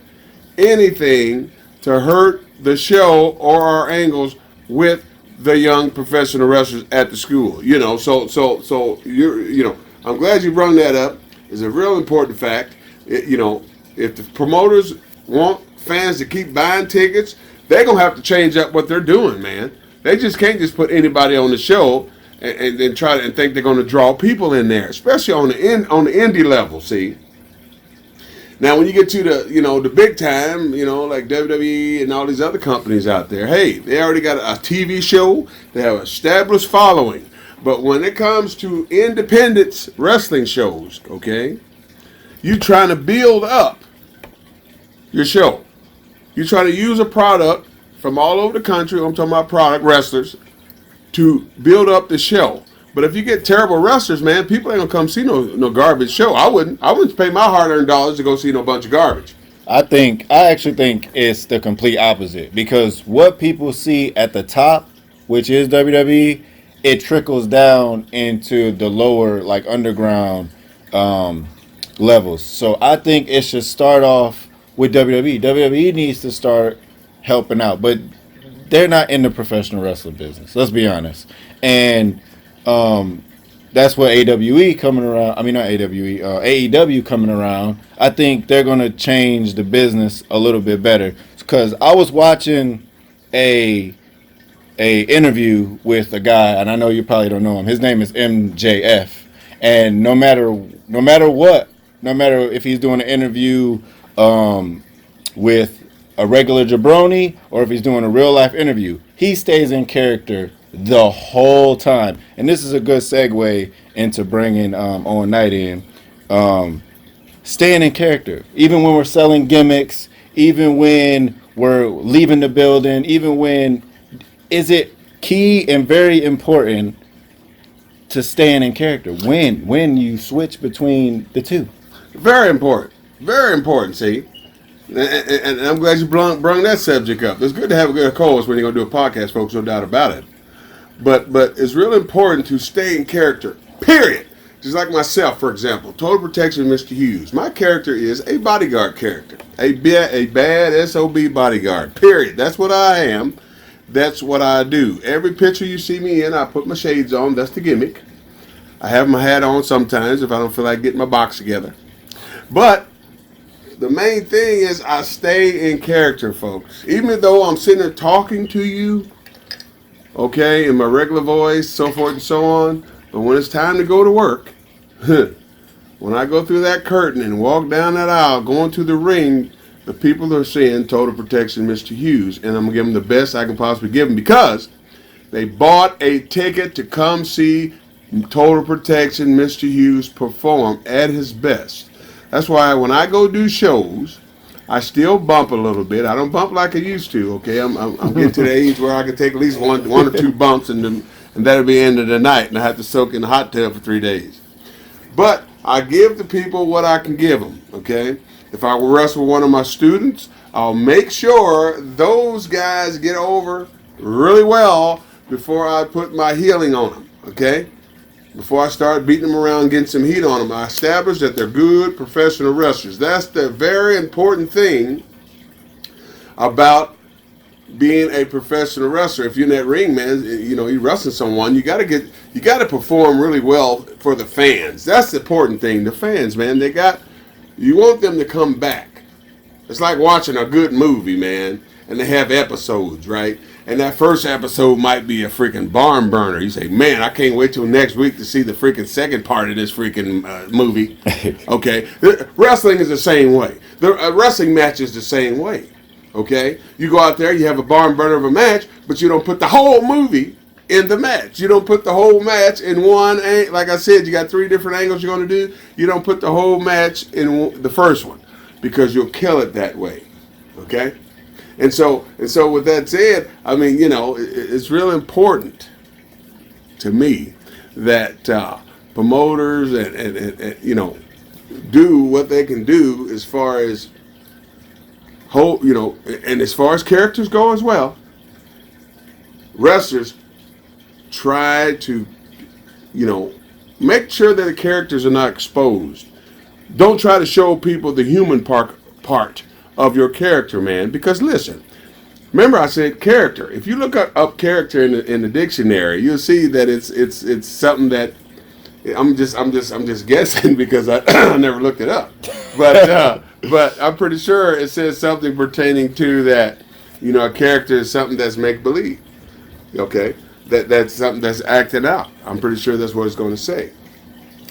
anything to hurt the show or our angles with the young professional wrestlers at the school. So you're I'm glad you brought that up. It's a real important fact. If the promoters want fans to keep buying tickets, they're going to have to change up what they're doing, man. They just can't just put anybody on the show and then try to think they're going to draw people in there, especially on the indie level, see. Now, when you get to the big time, like WWE and all these other companies out there, hey, they already got a TV show. They have an established following. But when it comes to independent wrestling shows, okay, you trying to build up your show. You're trying to use a product from all over the country, I'm talking about product wrestlers, to build up the show. But if you get terrible wrestlers, man, people ain't going to come see no garbage show. I wouldn't pay my hard-earned dollars to go see no bunch of garbage. I actually think it's the complete opposite, because what people see at the top, which is WWE, it trickles down into the lower, like underground levels. So I think it should start off with WWE. WWE needs to start helping out, but they're not in the professional wrestling business. Let's be honest. And that's what AWE coming around. I mean, not AWE, AEW coming around. I think they're gonna change the business a little bit better. Because I was watching a interview with a guy, and I know you probably don't know him. His name is MJF, and no matter what, no matter if he's doing an interview with a regular jabroni or if he's doing a real life interview, he stays in character the whole time. And this is a good segue into bringing Owen Knight in. Staying in character, even when we're selling gimmicks, even when we're leaving the building, even when, is it key and very important to staying in character when you switch between the two? Very important. Very important, see? And I'm glad you brung that subject up. It's good to have a good cause when you're going to do a podcast, folks, no doubt about it. But it's really important to stay in character, period. Just like myself, for example, Total Protection Mr. Hughes. My character is a bodyguard character, a bad SOB bodyguard, period. That's what I am. That's what I do. Every picture you see me in, I put my shades on. That's the gimmick. I have my hat on sometimes if I don't feel like getting my box together. But the main thing is I stay in character, folks. Even though I'm sitting there talking to you, okay, in my regular voice, so forth and so on. But when it's time to go to work, when I go through that curtain and walk down that aisle, going to the ring, the people are seeing Total Protection Mr. Hughes. And I'm going to give them the best I can possibly give them because they bought a ticket to come see Total Protection Mr. Hughes perform at his best. That's why when I go do shows, I still bump a little bit. I don't bump like I used to, okay? I'm getting to the age where I can take at least one or two bumps and that'll be the end of the night, and I have to soak in the hot tub for 3 days. But I give the people what I can give them, okay? If I wrestle one of my students, I'll make sure those guys get over really well before I put my healing on them, okay? Before I start beating them around, getting some heat on them, I establish that they're good professional wrestlers. That's the very important thing about being a professional wrestler. If you're in that ring, man, you know, you're wrestling someone, you got to perform really well for the fans. That's the important thing. The fans, man, you want them to come back. It's like watching a good movie, man, and they have episodes, right? And that first episode might be a freaking barn burner. You say, man, I can't wait till next week to see the freaking second part of this freaking movie. Okay? Wrestling is the same way. The wrestling match is the same way. Okay? You go out there, you have a barn burner of a match, but you don't put the whole movie in the match. You don't put the whole match in one. Like I said, you got 3 different angles you're going to do. You don't put the whole match in the first one because you'll kill it that way. Okay? And so with that said, I mean, you know, it's real important to me that promoters and you know, do what they can do as far as you know, and as far as characters go as well. Wrestlers try to, you know, make sure that the characters are not exposed. Don't try to show people the human part of your character, man. Because listen, remember I said character. If you look up character in the dictionary, you'll see that it's something that I'm just guessing because I never looked it up. But I'm pretty sure it says something pertaining to that. You know, a character is something that's make believe. Okay, that's something that's acted out. I'm pretty sure that's what it's going to say.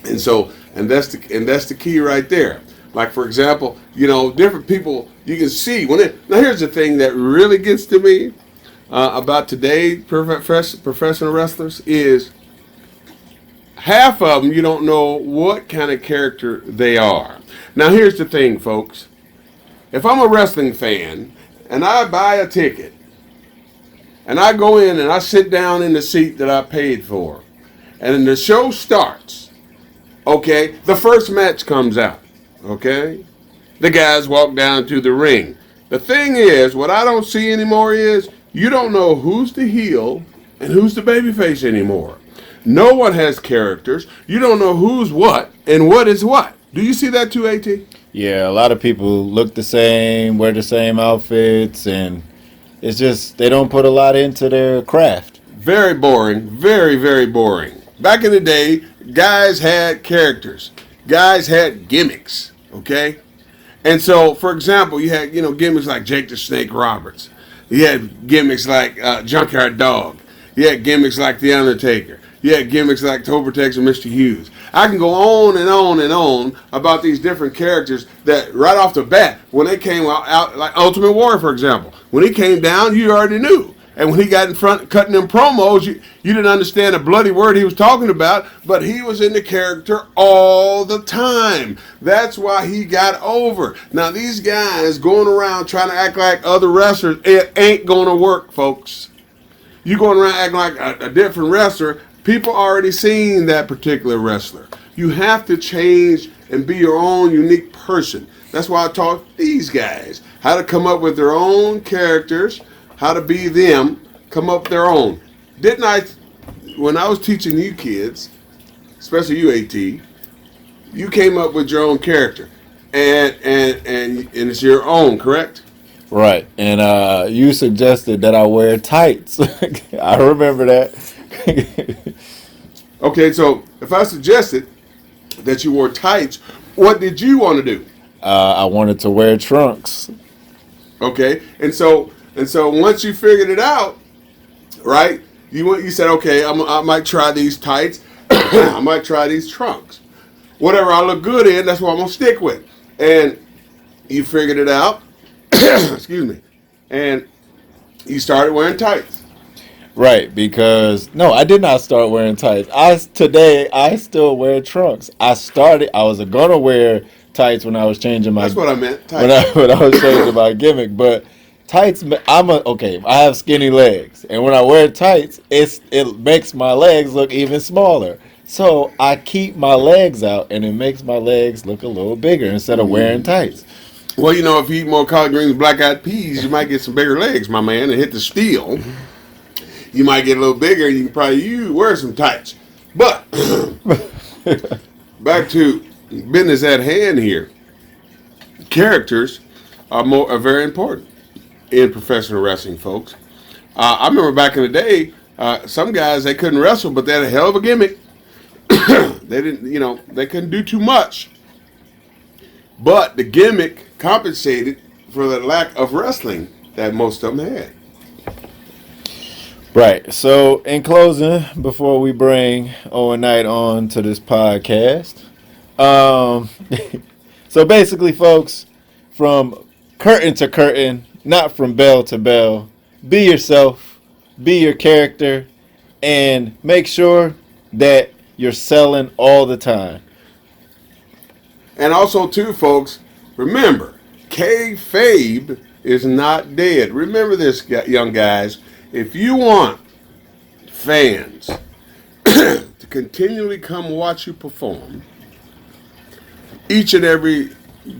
And that's the key right there. Like, for example, you know, different people, you can see now here's the thing that really gets to me about today's professional wrestlers is half of them you don't know what kind of character they are. Now here's the thing, folks. If I'm a wrestling fan and I buy a ticket and I go in and I sit down in the seat that I paid for and the show starts, okay, the first match comes out. Okay? The guys walk down to the ring. The thing is, what I don't see anymore is you don't know who's the heel and who's the babyface anymore. No one has characters. You don't know who's what and what is what. Do you see that too, AT? Yeah, a lot of people look the same, wear the same outfits, and it's just they don't put a lot into their craft. Very boring. Very, very boring. Back in the day, guys had characters. Guys had gimmicks, okay? And so, for example, you had, gimmicks like Jake the Snake Roberts. You had gimmicks like Junkyard Dog. You had gimmicks like The Undertaker. You had gimmicks like Tobertex and Mr. Hughes. I can go on and on and on about these different characters that right off the bat, when they came out like Ultimate Warrior, for example, when he came down, you already knew. And when he got in front cutting them promos, you didn't understand a bloody word he was talking about, but he was in the character all the time. That's why he got over. Now, these guys going around trying to act like other wrestlers, it ain't going to work, folks. You going around acting like a different wrestler, people already seen that particular wrestler. You have to change and be your own unique person. That's why I taught these guys how to come up with their own characters, how to be them, come up with their own. Didn't I, when I was teaching you kids, especially you AT, you came up with your own character. And it's your own, correct? Right. And you suggested that I wear tights. I remember that. Okay, so if I suggested that you wore tights, what did you want to do? I wanted to wear trunks. Okay, and so once you figured it out, right? You said, okay, I might try these tights. I might try these trunks. Whatever I look good in, that's what I'm gonna stick with. And you figured it out. Excuse me. And you started wearing tights. Right, because no, I did not start wearing tights. Today I still wear trunks. I was gonna wear tights when I was changing my. That's what I meant. Tights. When I was changing my gimmick, but tights. I have skinny legs, and when I wear tights, it makes my legs look even smaller. So I keep my legs out, and it makes my legs look a little bigger instead of wearing tights. Well, if you eat more collard greens and black-eyed peas, you might get some bigger legs, my man, and hit the steel. You might get a little bigger, and you can probably wear some tights. But back to business at hand here. Characters are very important in professional wrestling, folks. I remember back in the day, some guys, they couldn't wrestle, but they had a hell of a gimmick. They didn't, they couldn't do too much. But the gimmick compensated for the lack of wrestling that most of them had. Right. So, in closing, before we bring Owen Knight on to this podcast, so basically, folks, from curtain to curtain, not from bell to bell, be yourself, be your character, and make sure that you're selling all the time. And also, too, folks, remember, Kayfabe is not dead. Remember this, young guys. If you want fans to continually come watch you perform, each and every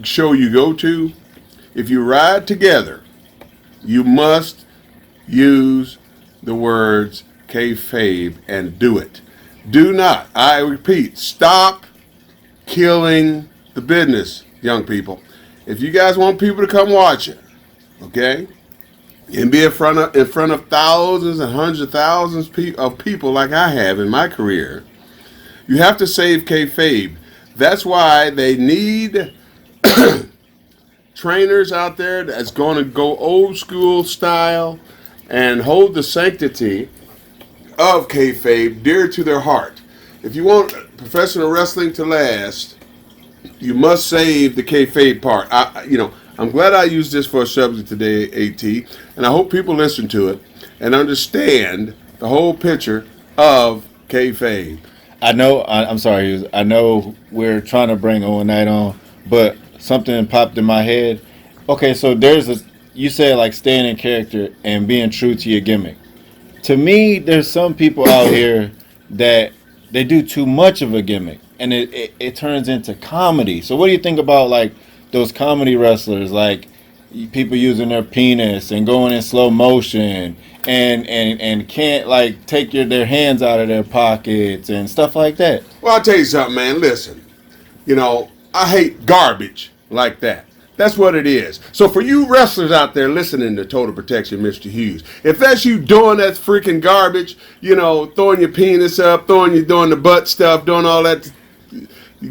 show you go to, if you ride together, you must use the words Kayfabe and do it. Do not, I repeat, stop killing the business, young people. If you guys want people to come watch it, okay, and be in front of thousands and hundreds of thousands of people like I have in my career, you have to save kayfabe. That's why they need trainers out there that's going to go old school style and hold the sanctity of kayfabe dear to their heart. If you want professional wrestling to last, you must save the kayfabe part. I'm glad I used this for a subject today, AT, and I hope people listen to it and understand the whole picture of kayfabe. I know, I'm sorry, I know we're trying to bring Owen Knight on, but something popped in my head. Okay, so you said like staying in character and being true to your gimmick. To me, there's some people out here that they do too much of a gimmick, and it turns into comedy. So what do you think about like those comedy wrestlers, like people using their penis and going in slow motion and can't like take their hands out of their pockets and stuff like that? Well, I'll tell you something, man. Listen, I hate garbage like that. That's what it is. So for you wrestlers out there listening to Total Protection, Mr. Hughes, if that's you doing that freaking garbage, you know, throwing your penis up, doing the butt stuff, doing all that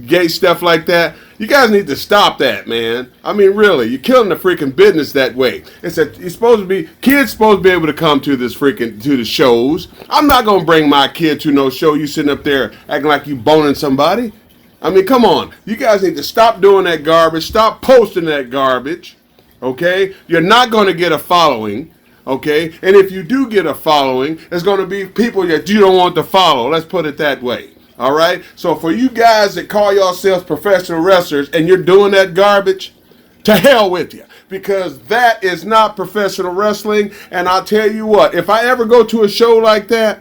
gay stuff like that, you guys need to stop that, man. I mean, really, you're killing the freaking business that way. Kids supposed to be able to come to the shows. I'm not gonna bring my kid to no show. You sitting up there acting like you boning somebody. I mean, come on. You guys need to stop doing that garbage. Stop posting that garbage. Okay? You're not going to get a following. Okay? And if you do get a following, it's going to be people that you don't want to follow. Let's put it that way. All right? So for you guys that call yourselves professional wrestlers and you're doing that garbage, to hell with you. Because that is not professional wrestling. And I'll tell you what, if I ever go to a show like that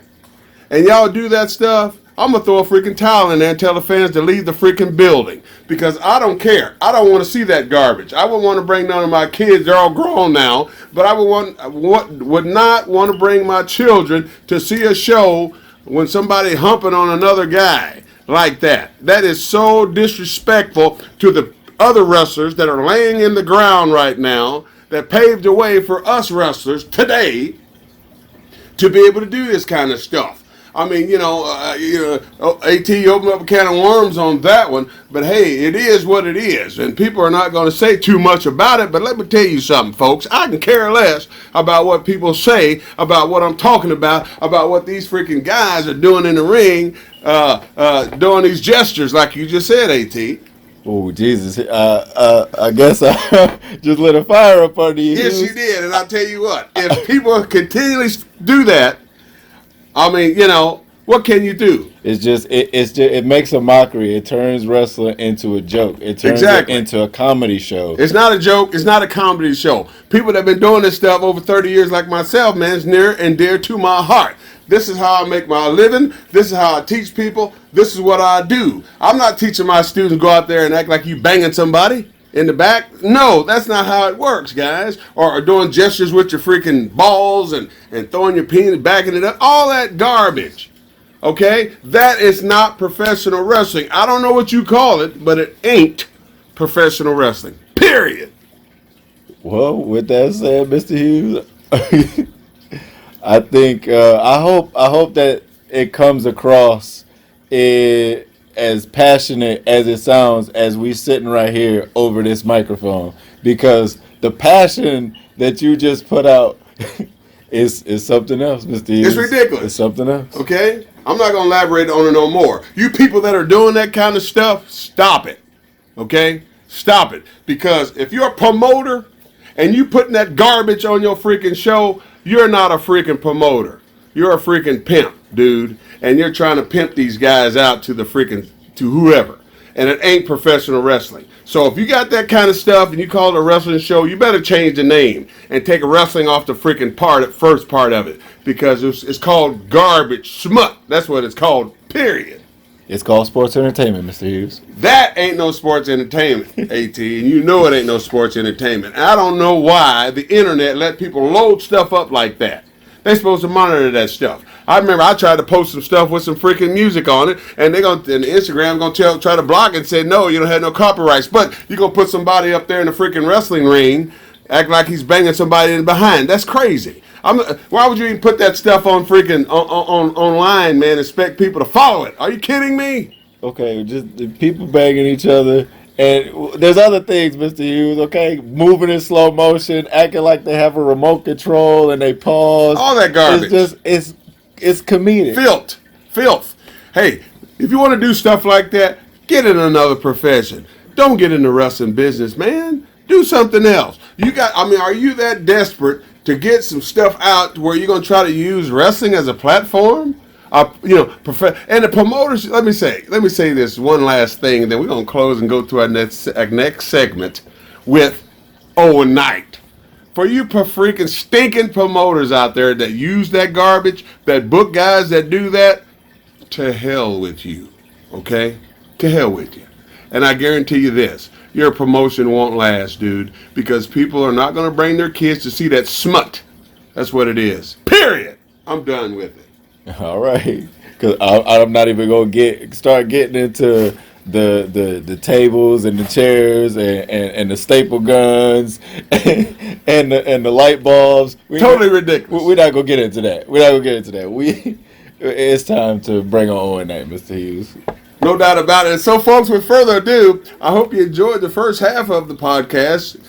and y'all do that stuff, I'm going to throw a freaking towel in there and tell the fans to leave the freaking building. Because I don't care. I don't want to see that garbage. I wouldn't want to bring none of my kids. They're all grown now. But I would not want to bring my children to see a show when somebody humping on another guy like that. That is so disrespectful to the other wrestlers that are laying in the ground right now that paved the way for us wrestlers today to be able to do this kind of stuff. I mean, AT opened up a can of worms on that one, but hey, it is what it is, and people are not going to say too much about it, but let me tell you something, folks. I can care less about what people say, about what I'm talking about what these freaking guys are doing in the ring, doing these gestures like you just said, AT. Oh, Jesus. I guess I just lit a fire up under you. Yes, you did, and I'll tell you what, if people continually do that, I mean, what can you do? It makes a mockery. It turns wrestling into a joke. It turns it into a comedy show. It's not a joke. It's not a comedy show. People that have been doing this stuff over 30 years like myself, man, is near and dear to my heart. This is how I make my living. This is how I teach people. This is what I do. I'm not teaching my students to go out there and act like you banging somebody in the back. No, that's not how it works, guys. Or doing gestures with your freaking balls and throwing your penis, backing it up. All that garbage. Okay? That is not professional wrestling. I don't know what you call it, but it ain't professional wrestling. Period. Well, with that said, Mr. Hughes, I think I hope that it comes across as passionate as it sounds as we sitting right here over this microphone, because the passion that you just put out is something else, Mr. Hughes. It's ridiculous. It's something else. Okay? I'm not going to elaborate on it no more. You people that are doing that kind of stuff, stop it. Okay? Stop it. Because if you're a promoter and you putting that garbage on your freaking show, you're not a freaking promoter. You're a freaking pimp, dude. And you're trying to pimp these guys out to whoever. And it ain't professional wrestling. So if you got that kind of stuff and you call it a wrestling show, you better change the name and take wrestling off the freaking first part of it. Because it's called garbage smut. That's what it's called, period. It's called sports entertainment, Mr. Hughes. That ain't no sports entertainment, AT, and you know it ain't no sports entertainment. I don't know why the internet let people load stuff up like that. They supposed to monitor that stuff. I remember I tried to post some stuff with some freaking music on it, and Instagram gonna try to block it and say, no, you don't have no copyrights. But you're gonna put somebody up there in the freaking wrestling ring, act like he's banging somebody in behind. That's crazy. Why would you even put that stuff on freaking online, man, and expect people to follow it? Are you kidding me? Okay, just people banging each other. And there's other things, Mr. Hughes, okay? Moving in slow motion, acting like they have a remote control and they pause. All that garbage. It's comedic. Filth. Hey, if you want to do stuff like that, get in another profession. Don't get in the wrestling business, man. Do something else. Are you that desperate to get some stuff out where you're going to try to use wrestling as a platform? And the promoters, let me say this one last thing, and then we're going to close and go to our next segment with Owen Knight. For you freaking stinking promoters out there that use that garbage, that book guys that do that, to hell with you, okay? To hell with you. And I guarantee you this, your promotion won't last, dude, because people are not going to bring their kids to see that smut. That's what it is. Period. I'm done with it. All right, because I'm not even going to start getting into the tables and the chairs and the staple guns and the light bulbs. Totally ridiculous. We're not gonna get into that. It's time to bring on Owen Knight, Mr. Hughes. No doubt about it. So, folks, with further ado, I hope you enjoyed the first half of the podcast.